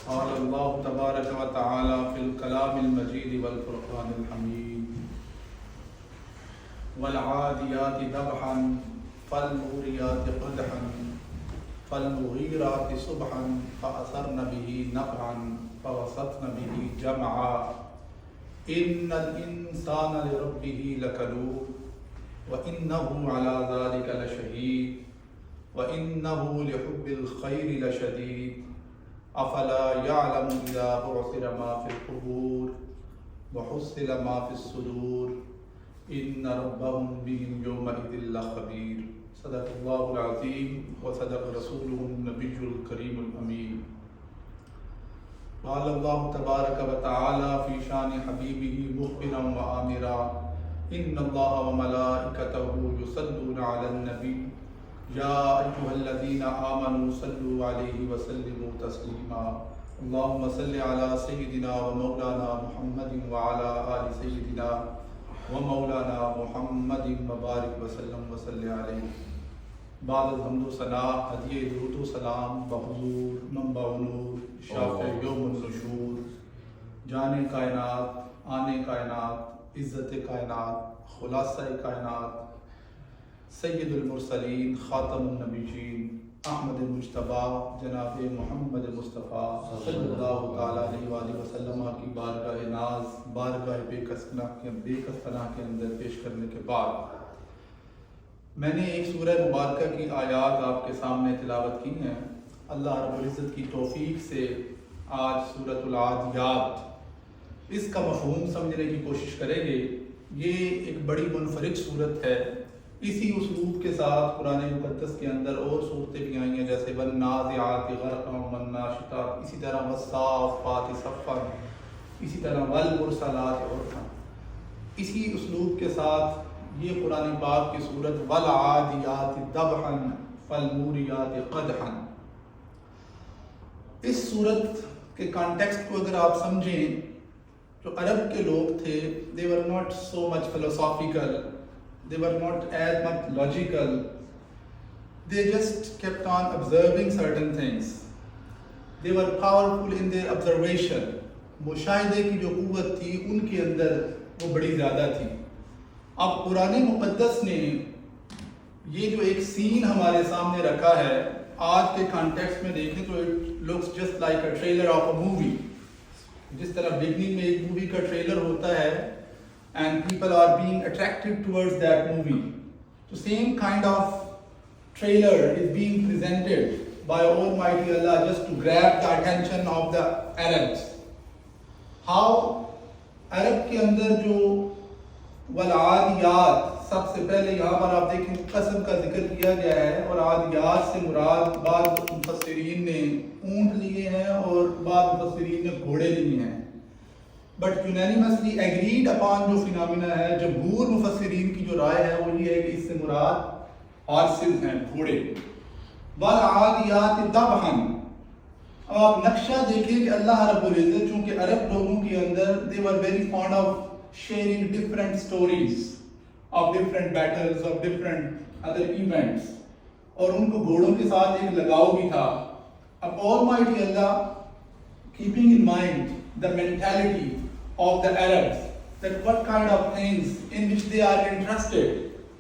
قال الله تبارك وتعالى في الكلام المجيد والفرقان الحميد والعاديات ضبحا فالموريات قدحا فالمغيرات صبحا فأثرن به نقعا فوسطن به جمعا إن الإنسان لربه لكنود وإنه على ذلك لشهيد وإنه لحب الخير لشديد أفلا يعلم إذا بعثر ما في القبور وحصل ما في الصدور إن ربهم بهم يومئذ لخبير صدق الله العظيم وصدق رسوله النبي الكريم الأمين قال الله تبارك وتعالى في شان حبيبه مخبرا وآمرا إن الله وملائكته يصلون على النبي يا أيها الذين آمنوا صلوا عليه وسلموا تسليما اللهم صل على سيدنا ومولانا محمد وعلى آل سيدنا ومولانا محمد مبارک وسلم وصلی علیہ. بعد الحمد و ثناء ہدیہ درود و سلام بحضور منبع نور شافع یوم النشور جان کائنات آنے کائنات عزت کائنات خلاصہ کائنات سید المرسلین خاتم النبیین احمد مجتبیٰ جناب محمد مصطفیٰ صلی اللہ تعالیٰ علیہ وآلہ وسلم کی بارگاہ ناز بارگاہ بے کس پناہ کے اندر پیش کرنے کے بعد میں نے ایک سورہ مبارکہ کی آیات آپ کے سامنے تلاوت کی ہیں. اللہ رب العزت کی توفیق سے آج سورۃ العادیات اس کا مفہوم سمجھنے کی کوشش کریں گے. یہ ایک بڑی منفرد صورت ہے. اسی اسلوب کے ساتھ قرآن مقدس کے اندر اور صورتیں بھی آئی ہیں جیسے والنازعات غرقا والناشطات، اسی طرح والصافات صفا، اسی طرح والمرسلات عرفا. اسی اسلوب کے ساتھ یہ قرآن پاک کی صورت والعادیات ضبحا فالموریات قدحا. اس صورت کے کانٹیکسٹ کو اگر آپ سمجھیں، جو عرب کے لوگ تھے they were not so much philosophical, they were not as much logical, they just kept on observing certain things. They were powerful in their observation. مشاہدے کی جو قوت تھی ان کے اندر وہ بڑی زیادہ تھی. اب قرآن مقدس نے یہ جو ایک سین ہمارے سامنے رکھا ہے آج کے کانٹیکسٹ میں دیکھیں تو it looks just like a trailer of a movie. جس طرح بگننگ میں ایک مووی کا ٹریلر ہوتا ہے and people are being attracted towards that movie. So same kind of trailer is being presented by Almighty Allah just to grab the attention of the Arabs. How عرب کے اندر جو والعادیات سب سے پہلے یہاں پر آپ دیکھیں قسم کا ذکر کیا گیا ہے اور عادیات سے مراد بعض مفسرین نے اونٹ لیے ہیں اور بعض مفسرین نے گھوڑے لیے ہیں. بٹ unanimously agreed upon جو فینامنا ہے جمہور مفسرین کی جو رائے ہے وہ یہ ہے کہ اس سے مراد ہارسز ہیں، گھوڑے. والعادیات ضبحا. اب آپ نقشہ دیکھیں کہ اللہ رب العزت چونکہ عرب لوگوں کے اندر they were very fond of sharing different stories of different battles of different other events اور ان کو گھوڑوں کے ساتھ ایک لگاؤ بھی تھا. اب Almighty Allah keeping in mind the mentality of the Arabs, that what kind of things in which they are interested,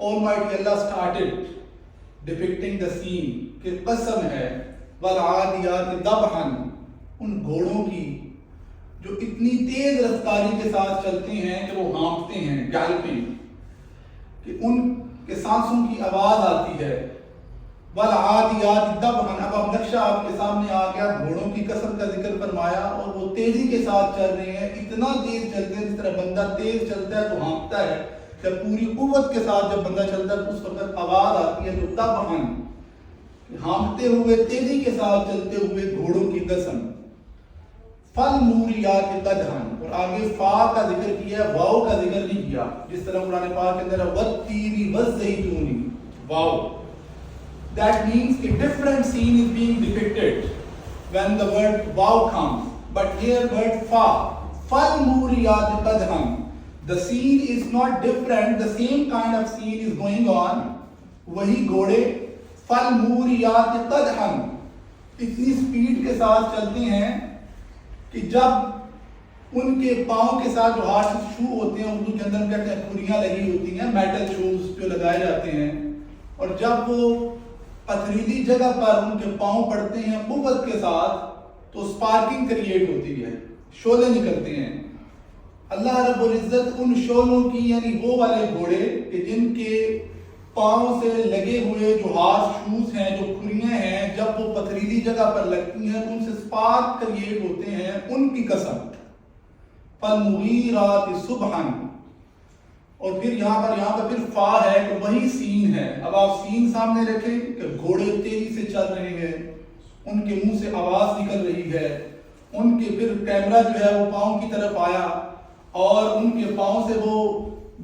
Almighty Allah started depicting the scene کہ قسم ہے والعادیات ضبحا، ان گھوڑوں کی جو اتنی تیز رفتاری کے ساتھ چلتے ہیں کہ وہ ہانپتے ہیں گیلپنگ، کہ ان کے سانسوں کی آواز آتی ہے. والعادیات ضبحا. اب نقشہ آپ کے سامنے آ گیا، گھوڑوں کی قسم کا ذکر فرمایا اور وہ تیزی کے ساتھ چل رہے ہیں. اتنا تیز چلتے ہیں جس طرح بندہ تیز چلتا ہے تو ہانپتا ہے، جب پوری قوت کے ساتھ جب بندہ چلتا ہے تو اس وقت آواز آتی ہے. تو ضبحا ہانپتے ہوئے تیزی کے ساتھ چلتے ہوئے گھوڑوں کی قسم. فالموریات قدحا. اور آگے فا کا ذکر کیا، واو کا ذکر نہیں کیا جس طرح قرآن پاک کے اندر والتین والزیتون. واو. That means a different scene is being depicted when the word wow comes. But here word fa. فالموریات قدحا. The scene is not different. The same kind of scene is going on. وہی گھوڑے فالموریات قدحا اتنی سپیڈ کے ساتھ چلتے ہیں کہ جب ان کے پاؤں کے ساتھ جو ہارس شو ہوتے ہیں، اردو کے اندر کہتے ہیں کھریاں لگی ہوتی ہیں، میٹل شوز جو لگائے جاتے ہیں، اور جب وہ پتھریلی جگہ پر ان کے پاؤں پڑتے ہیں قوت کے ساتھ تو سپارکنگ کریٹ ہوتی ہے، شعلے نکلتے ہیں. اللہ رب العزت ان شعلوں کی یعنی وہ والے گھوڑے کہ جن کے پاؤں سے لگے ہوئے جو ہارس شوز ہیں، جو کھریاں ہیں، جب وہ پتھریلی جگہ پر لگتی ہیں ان سے سپارک کریٹ ہوتے ہیں، ان کی قسم. فالمغیرات صبحا، اور پھر یہاں پر پھر فا ہے کہ وہی سین ہے. اب آپ سین سامنے رکھیں کہ گھوڑے تیزی سے چل رہے ہیں، ان کے منہ سے آواز نکل رہی ہے، ان کے پھر کیمرہ جو ہے وہ پاؤں کی طرف آیا اور ان کے پاؤں سے وہ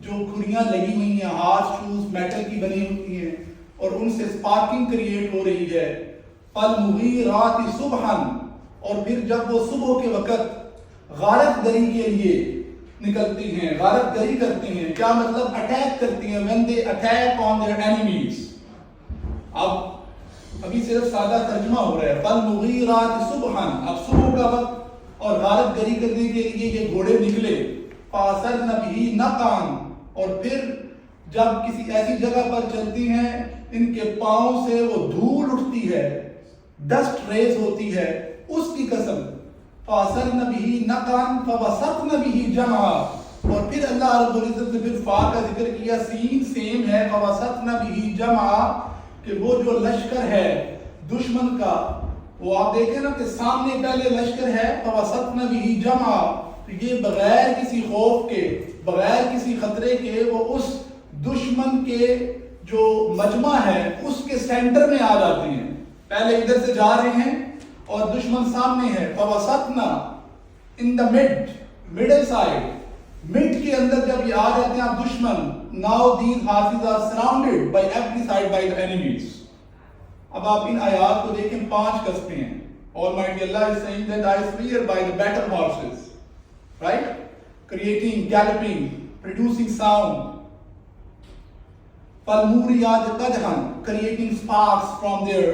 جو کھریاں لگی ہوئی ہیں، ہارس شوز میٹل کی بنی ہوتی ہیں، اور ان سے سپارکنگ کریٹ ہو رہی ہے. فالمغیرات صبحا، اور پھر جب وہ صبح کے وقت غارت گری کے لیے نکلتے ہیں، غارت گری کرتے ہیں. کیا مطلب؟ اٹیک کرتے ہیں. when they attack on their enemies. ابھی صرف سادہ ترجمہ ہو رہا ہے. فالمغیرات صبحا، اب صبح کا وقت اور غارت گری کرنے کے لیے یہ گھوڑے نکلے. فاثرن بہ نقعا، اور پھر جب کسی ایسی جگہ پر چلتی ہیں ان کے پاؤں سے وہ دھول اٹھتی ہے، ڈسٹ ریز ہوتی ہے، اس کی قسم. فاثرن بہ نقعا فوسطن بہ جمعا، اور پھر اللہ رب العزت نے پھر فا کا ذکر کیا. سین سیم ہے. فوسطن بہ جمعا، کہ وہ جو لشکر ہے دشمن کا، وہ آپ دیکھیں نا کہ سامنے پہلے لشکر ہے. فوسطن بہ جمعا، یہ بغیر کسی خوف کے، بغیر کسی خطرے کے وہ اس دشمن کے جو مجمع ہے اس کے سینٹر میں آ جاتے ہیں. پہلے ادھر سے جا رہے ہیں اور دشمن سامنے ہے. فوسطنا، in the middle side, mid کے اندر جب یہ آ جاتے ہیں آپ دشمن. Now these horses are surrounded by every side by the enemies. اب آپ ان آیات کو دیکھیں، 5 قسمیں ہیں. Almighty Allah is saying that I swear by the better horses, right? Creating, galloping, producing sound. فالموریات قدحا، creating sparks from their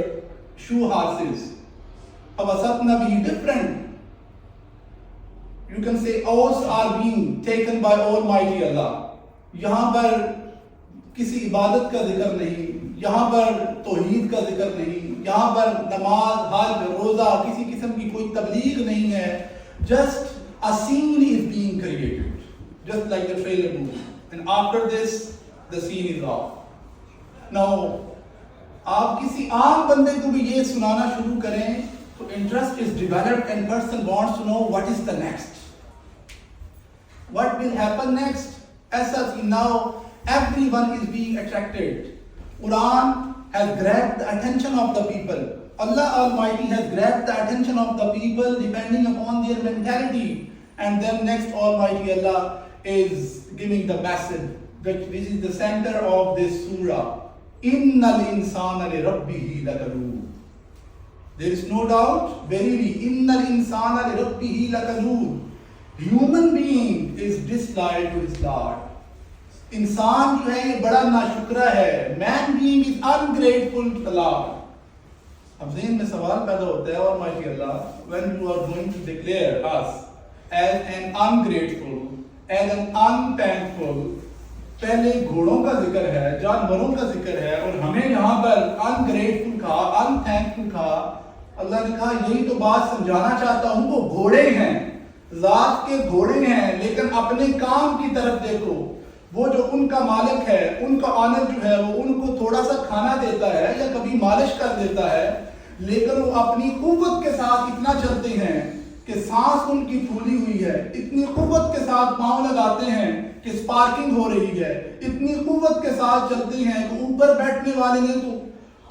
shoe horses. فوسطنا بہ different. You can say oaths are being taken by Almighty Allah. یہاں پر کسی عبادت کا ذکر نہیں، یہاں پر توحید کا ذکر نہیں، یہاں پر نماز، حج، روزہ، کسی قسم کی کوئی تبلیغ نہیں ہے. Just a scene is being created, just like the trailer movie. And after this, the scene is off. Now, آپ کسی عام بندے کو بھی یہ سنانا شروع کریں تو interest is developed and person wants to know what is the next. What will happen next? As such, now everyone is being attracted. Quran has grabbed the attention of the people. Allah Almighty has grabbed the attention of the people depending upon their mentality. And then next Almighty Allah is giving the message, which is the center of this surah. Innal insana li rabbihi lakanuud. There is no doubt, verily, innal insana li rabbihi lakanuud. Human being is disloyal to his Lord. انسان جو ہے یہ بڑا ناشکرہ ہے. Man being is ungrateful to the Lord. اب ذہن میں سوال پیدا ہوتا ہے، Almighty Allah, when you are going to declare us as an ungrateful, as an unthankful، پہلے گھوڑوں کا ذکر ہے، جانوروں کا ذکر ہے، اور ہمیں یہاں پر ungrateful کہا، unthankful کہا. اللہ نے کہا یہی تو بات سمجھانا چاہتا ہوں، وہ گھوڑے ہیں، ذات کے گھوڑے ہیں، لیکن اپنے کام کی طرف دیکھو. وہ جو ان کا مالک ہے، ان کا آنر جو ہے، وہ ان کو تھوڑا سا کھانا دیتا ہے یا کبھی مالش کر دیتا ہے، لیکن وہ اپنی قوت کے ساتھ اتنا چلتے ہیں کہ سانس ان کی پھولی ہوئی ہے، اتنی قوت کے ساتھ پاؤں لگاتے ہیں کہ سپارکنگ ہو رہی ہے، اتنی قوت کے ساتھ چلتے ہیں کہ اوپر بیٹھنے والے نے تو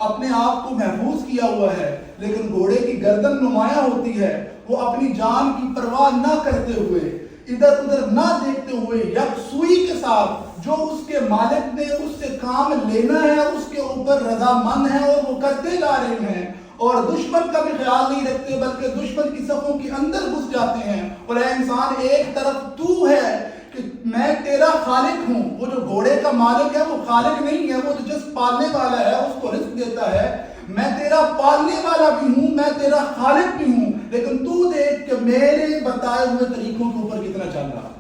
اپنے آپ کو محفوظ کیا ہوا ہے، لیکن گھوڑے کی گردن نمایاں ہوتی ہے. وہ اپنی جان کی پرواہ نہ کرتے ہوئے، ادھر ادھر نہ دیکھتے ہوئے، یکسوئی کے ساتھ جو اس کے مالک نے اس سے کام لینا ہے اس کے اوپر رضامند ہے اور وہ کرتے جا رہے ہیں، اور دشمن کا بھی خیال نہیں رکھتے بلکہ دشمن کی صفوں کے اندر گھس جاتے ہیں. اور اے انسان، ایک طرف تو ہے کہ میں تیرا خالق ہوں. وہ جو گھوڑے کا مالک ہے وہ خالق نہیں ہے، وہ تو جس پالنے والا ہے، اس کو رزق دیتا ہے. میں تیرا پالنے والا بھی ہوں، میں تیرا خالق بھی ہوں، لیکن تو دیکھ کہ میرے بتائے ہوئے طریقوں کے اوپر کتنا چل رہا ہے.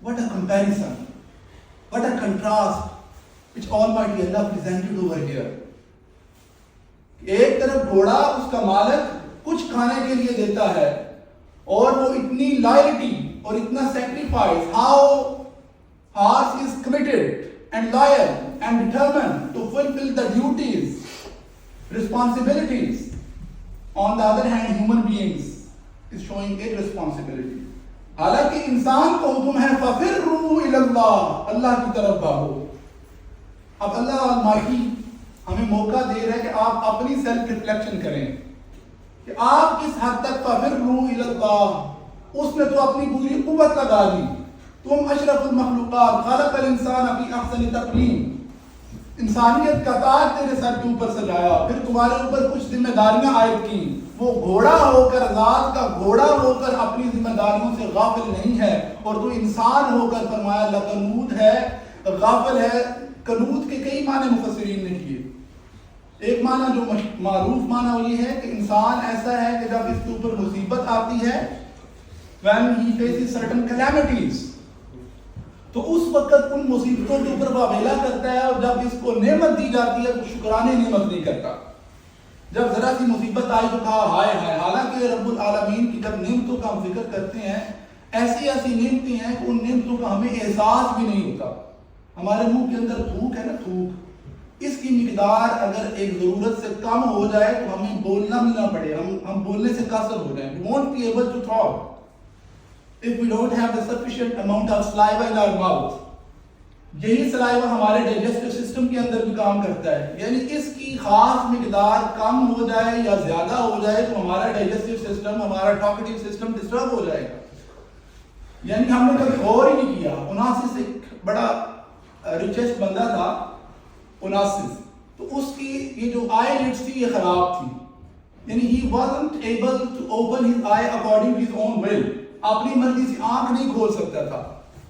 What a comparison, what a contrast which Almighty Allah presented over here. ایک طرف گھوڑا اس کا مالک کچھ کھانے کے لیے دیتا ہے اور وہ اتنی لائلٹی اور اتنا sacrifice, how horse is committed and loyal and determined to fulfill the duties, responsibilities. On the other hand, human beings is showing irresponsibility. حالانکہ انسان کو حکم ہے فَفِرُّوا إِلَى اللَّهِ, اللہ کی طرف بھاگو. اب اللہ المائی ہمیں موقع دے رہا ہے کہ آپ اپنی سیلف ریفلیکشن کریں کہ آپ کس حد تک فَفِرُّوا إِلَى اللَّهِ, اس نے تو اپنی پوری قوت لگا دی. تم اشرف المخلوقات, خلق الانسان فی احسن تقویم, انسانیت کا تاج تیرے سر کے اوپر سجایا, پھر تمہارے اوپر کچھ ذمہ داریاں عائد کی. وہ گھوڑا ہو کر, ذات کا گھوڑا ہو کر اپنی ذمہ داریوں سے غافل نہیں ہے, اور تو انسان ہو کر فرمایا لقنود ہے, غافل ہے. قنوت کے کئی معنی مفسرین نے کیے. ایک معنی جو معروف معنی وہ یہ ہے کہ انسان ایسا ہے کہ جب اس کے اوپر مصیبت آتی ہے, when he faces certain calamities, تو اس وقت ان مصیبتوں کے اوپر واویلا کرتا ہے, اور جب اس کو نعمت دی جاتی ہے تو شکرانے نعمت نہیں کرتا. جب ذرا سی مصیبت آئی تو کہا ہائے ہائے. حالانکہ رب العالمین کی جب نعمتوں کا ہم ذکر کرتے ہیں, ایسی ایسی نعمتیں ہیں کہ ان نعمتوں کا ہمیں احساس بھی نہیں ہوتا. ہمارے منہ کے اندر تھوک ہے نا, تھوک, اس کی مقدار اگر ایک ضرورت سے کم ہو جائے تو ہمیں بولنا بھی نہ پڑے, ہم بولنے سے قاصر ہو جائیں. We won't be able to talk if we don't have the sufficient amount of saliva in our mouth. یہی سلائیوا ہمارے ڈائجسٹو سسٹم کے اندر بھی کام کرتا ہے. یعنی اس کی خاص مقدار کم ہو جائے یا زیادہ ہو جائے تو ہمارا ڈائجسٹو سسٹم, ہمارا ٹاکٹیو سسٹم ڈسٹرب ہو جائے گا. یعنی ہم نے کبھی غور ہی نہیں کیا. اوناسس ایک بڑا ریچسٹ بندہ تھا, اوناسس, تو اس کی یہ جو آئی لڈس تھی یہ خراب تھی. یعنی he wasn't able to open his eye according to his own will. اپنی مرضی سے آنکھ نہیں کھول سکتا تھا.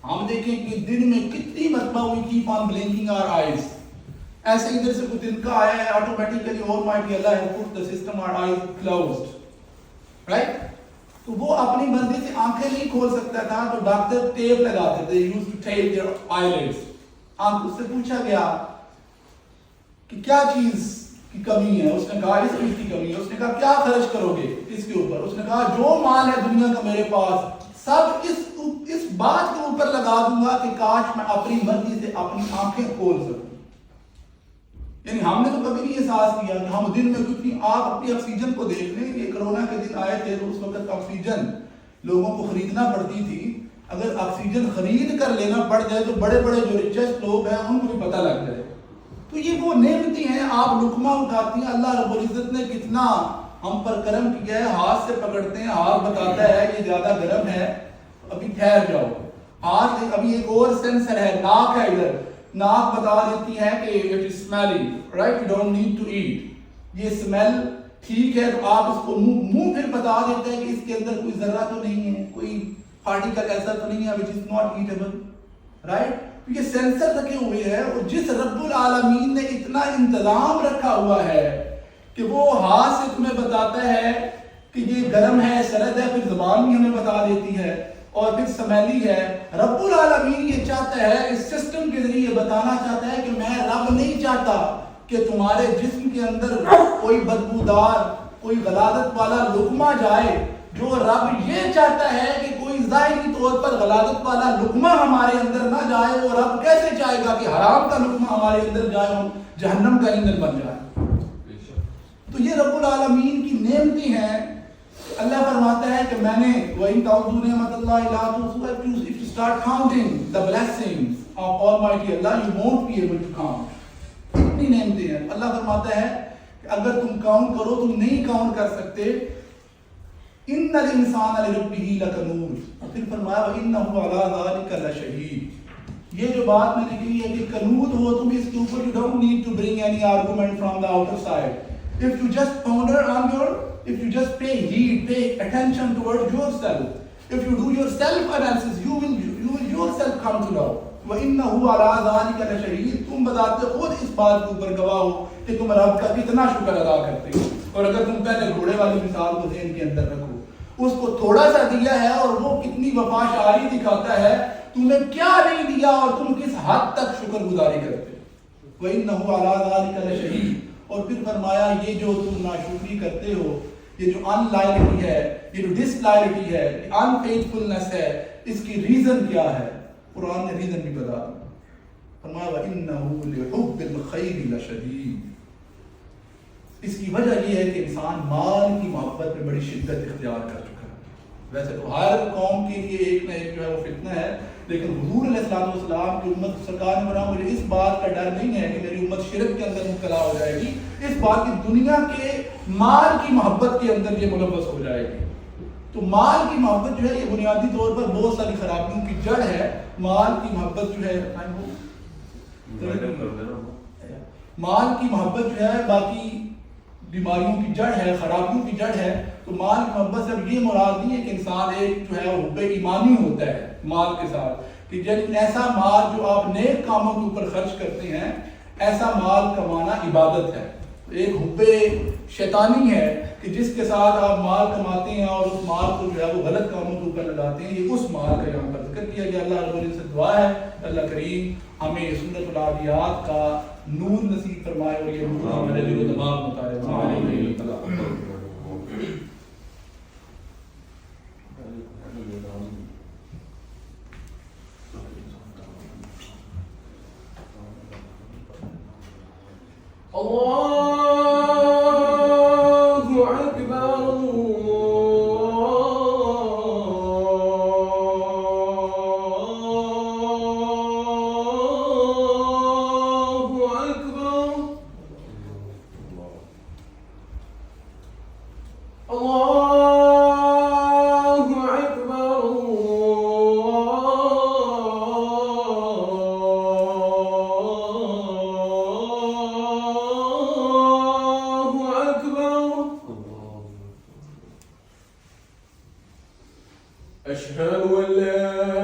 ہم دیکھیں کہ دن میں کتنی مرتبہ we keep on blinking our eyes. ایسے ادھر سے کچھ دن کا آیا ہے, automatically Almighty Allah has put the system our eyes closed. Right? تو وہ اپنی مرضی سے آنکھیں نہیں کھول سکتا تھا, تو ڈاکٹر ٹیپ لگاتے تھے, used to tape their eyelids. اس سے پوچھا گیا کہ کیا چیز کی کمی ہے, اس نے کہا اس چیز کی کمی ہے. اس نے کہا کیا خرچ کرو گے اس کے اوپر؟ اس نے کہا جو مال ہے دنیا کا میرے پاس سب اس بات کے اوپر لگا دوں گا کہ کاش میں اپنی مرضی سے اپنی آنکھیں کھول سکوں. یعنی ہم نے تو کبھی نہیں احساس کیا کہ ہم دن میں کتنی, آپ اپنی آکسیجن کو دیکھ لیں. یہ کرونا کے دن آئے تھے تو اس وقت آکسیجن لوگوں کو خریدنا پڑتی تھی. اگر آکسیجن خرید کر لینا پڑ جائے تو بڑے بڑے جو ریچسٹ لوگ ہیں ان کو بھی پتہ لگ جائے. تو یہ وہ نعمتیں ہیں, آپ لقمہ اٹھاتی ہیں. اللہ رب العزت نے کتنا ہم پر کرم کیا ہے. ہاتھ سے پکڑتے ہیں, ہاتھ بتاتا ہے یہ زیادہ گرم ہے, ابھی ٹھہر جاؤ. ہاتھ ابھی ایک اور سینسر ہے, ناک ہے ادھر, ناک بتا دیتی ہے کہ it is smelly, right, you don't need to eat. یہ اسمیل ٹھیک ہے تو آپ اس کو منہ پھر بتا دیتے ہیں کہ اس کے اندر کوئی ذرہ تو نہیں ہے, کوئی پارٹیکل ایسا تو نہیں ہے which is not eatable, right. یہ سینسر رکھے ہوئے ہیں, اور جس رب العالمین نے اتنا انتظام رکھا ہوا ہے کہ وہ ہاتھ سے تمہیں بتاتا ہے کہ یہ گرم ہے, سرد ہے, پھر زبان بھی ہمیں بتا دیتی ہے, اور پھر سمیلی ہے. رب العالمین یہ چاہتا ہے, اس سسٹم کے ذریعے بتانا چاہتا ہے کہ میں رب نہیں چاہتا کہ تمہارے جسم کے اندر کوئی بدبودار, کوئی غلاظت والا لقمہ جائے. جو رب یہ چاہتا ہے کہ کوئی ظاہری طور پر غلاظت والا لقمہ ہمارے اندر نہ جائے, وہ رب کیسے چاہے گا کہ حرام کا لقمہ ہمارے اندر جائے, ہم جہنم کا ایندھن بن جائے. تو یہ رب العالمین کی نعمتیں ہیں. اللہ فرماتا ہے کہ میں نے وَإِن تَعُدُّوا نِعْمَتَ اللَّهِ لَا تُحْصُوهَا. If you start counting the blessings of Almighty Allah, you won't be able to count. اتنی نعمتیں ہیں. اللہ فرماتا ہے کہ اگر تم کاؤنٹ کرو تم نہیں کاؤنٹ کر سکتے. إِنَّ الْإِنسَانَ لِرَبِّهِ لَكَنُودٌ. اور پھر فرمایا وَإِنَّهُ عَلَىٰ ذَلِكَ لَشَهِيدٌ. یہ جو بات میں نے کہی ہے کہ کنود ہو تم, اس کے اوپر you don't need to bring any argument from the outer side. If you just ponder on if you just pay heed, pay attention towards yourself, if you do your self analysis, you will yourself come to know. وَإِنَّهُ عَلَىٰ ذَلِكَ لَشَهِيدٌ. تم بذات خود اس بات کے اوپر گواہ ہو کہ تم رب کا کتنا شکر ادا کرتے ہو. اور اگر تم پہلے گھوڑے والی مثال کو ذہن کے اندر رکھو، اس کو تھوڑا سا دیا ہے اور وہ کتنی وفا شعاری دکھاتا ہے، تمہیں کیا نہیں دیا اور تم کس حد تک شکر گزاری کرتے ہو۔ وَإِنَّهُ عَلَىٰ ذَلِكَ لَشَهِيدٌ، اور پھر فرمایا یہ جو تم ناشکری کرتے ہو، یہ جو ان لائلٹی ہے، یہ جو ڈس لائلٹی ہے، ان فیتھفلنس ہے، اس کی ریزن کیا ہے؟ قرآن نے ریزن بھی بتا دیا، فرمایا وَإِنَّهُ لِحُبِّ الْخَيْرِ لَشَدِيدٌ، اس کی وجہ یہ ہے کہ انسان مال کی محبت میں بڑی شدت اختیار کر چکا ہے۔ ویسے تو ہر قوم کے لیے ایک نہ ایک جو ہے وہ فتنہ ہے، لیکن حضور علیہ السلام کی امت سرکار نے فرمایا مجھے اس بات کا ڈر نہیں ہے کہ میری امت شرک کے اندر مبتلا ہو جائے گی، اس بات کی دنیا کے مال کی محبت کے اندر یہ ملوث ہو جائے گی۔ تو مال کی محبت جو ہے یہ بنیادی طور پر بہت ساری خرابیوں کی جڑ ہے۔ مال کی محبت جو ہے مال کی محبت جو ہے باقی بیماریوں کی جڑ ہے، خرابیوں کی جڑ ہے۔ تو مال کی محبت سے یہ مراد نہیں ہے کہ انسان ایک جو ہے حب ایمانی ہوتا ہے مال کے ساتھ، کہ جب ایسا مال جو آپ نیک کاموں کے اوپر خرچ کرتے ہیں، ایسا مال کمانا عبادت ہے۔ ایک حب شیطانی ہے کہ جس کے ساتھ آپ مال کماتے ہیں اور اس مال کو جو ہے وہ غلط کاموں کے اوپر لگاتے ہیں، یہ اس مال کا یہاں پر ذکر کیا گیا۔ اللہ رب العزت سے دعا ہے اللہ کریم ہمیں سنت العادیات کا نور نصیب فرمائے اور یہ نور ہمارے دل و دماغ مطالعہ أشهد أن لا